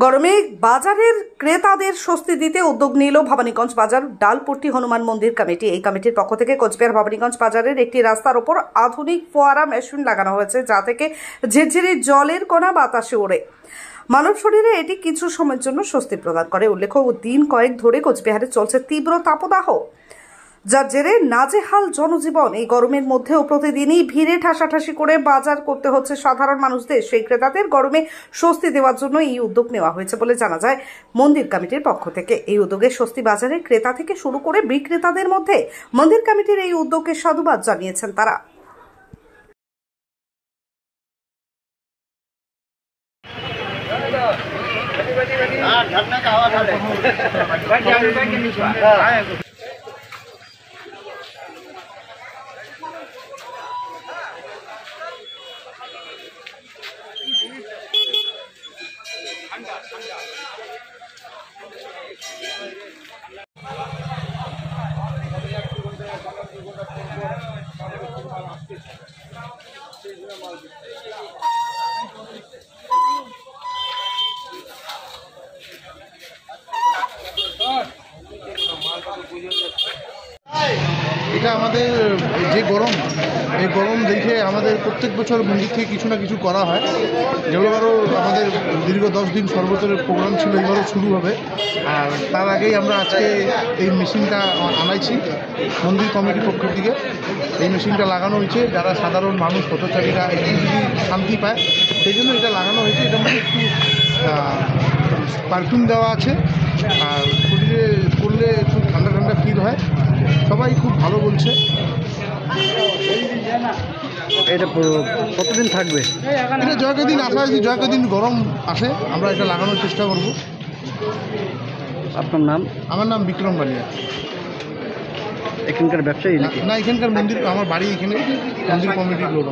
গরমে বাজারের ক্রেতাদের স্বস্তি দিতে উদ্যোগ নিল ভবানীগঞ্জ বাজার ডালপট্টি হনুমান মন্দির কমিটি। এই কমিটির পক্ষ থেকে কোচবিহার ভবানীগঞ্জ বাজারের একটি রাস্তার ওপর আধুনিক ফোয়ারা মেশিন লাগানো হয়েছে, যা থেকে ঝিরঝিরি জলের কণা বাতাসে ওড়ে। মানব শরীরে এটি কিছু সময়ের জন্য স্বস্তি প্রদান করে। উল্লেখ্য, দিন কয়েক ধরে কোচবিহারে চলছে তীব্র তাপদাহ, যার জেরে নাজেহাল জনজীবন। এই গরমের মধ্যেও প্রতিদিনই ভিড়ে ঠাসাঠাসি করে বাজার করতে হচ্ছে সাধারণ মানুষদের। সেই ক্রেতাদের গরমে স্বস্তি দেওয়ার জন্য এই উদ্যোগ নেওয়া হয়েছে বলে জানা যায় মন্দির কমিটির পক্ষ থেকে। এই উদ্যোগে স্বস্তি বাজারে ক্রেতা থেকে শুরু করে বিক্রেতাদের মধ্যে মন্দির কমিটির এই উদ্যোগকে সাধুবাদ জানিয়েছেন তারা। এটা আমাদের যে গরম, এই গরম দেখে আমাদের প্রত্যেক বছর মন্দির থেকে কিছু না কিছু করা হয়। যেগুলো আমাদের দীর্ঘ 10 দিন সর্বতরের প্রোগ্রাম ছিল, এবারও শুরু হবে। আর তার আগেই আমরা আজকে এই মেশিনটা আনাইছি মন্দির কমিটির পক্ষ থেকে। এই মেশিনটা লাগানো হয়েছে যারা সাধারণ মানুষ পথচারীরা একটু যদি শান্তি পায়, সেই জন্য এটা লাগানো হয়েছে। এটা মধ্যে একটু পারফিউম দেওয়া আছে, আর শরীরে করলে একটু ঠান্ডা ঠান্ডা ফিল হয়। সবাই খুব ভালো বলছে। এটা কতদিন থাকবে? এটা জয়কদিন আসা হয়, জয়কদিন গরম আসে আমরা এটা লাগানোর চেষ্টা করব। আপনার নাম? আমার নাম বিক্রম বালিয়া। এখানকার ব্যবসায়ী? না, এখানকার মন্দির, আমার বাড়ি এখানে, মন্দির কমিটির লোক।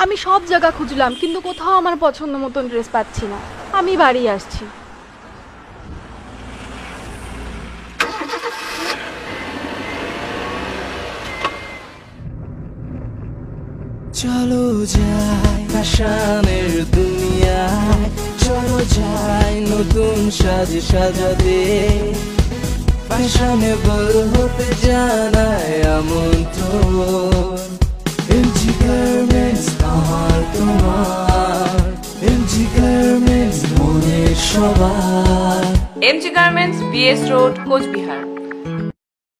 আমি সব জায়গা খুঁজলাম, কিন্তু কোথাও আমার পছন্দ মতন ড্রেস পাচ্ছি না। আমি বাড়ি আসছি। চলো যাই ফ্যাশনের দুনিয়ায়, চলো যাই নতুন সাজে সাজাতে, ফ্যাশনেবল হতে জানায় আমন্ত্রণ। এমজি গার্মেন্টস আমার তোমার, এমজি গার্মেন্টস মনের সবার। MG garments, BS road, Cooch Behar.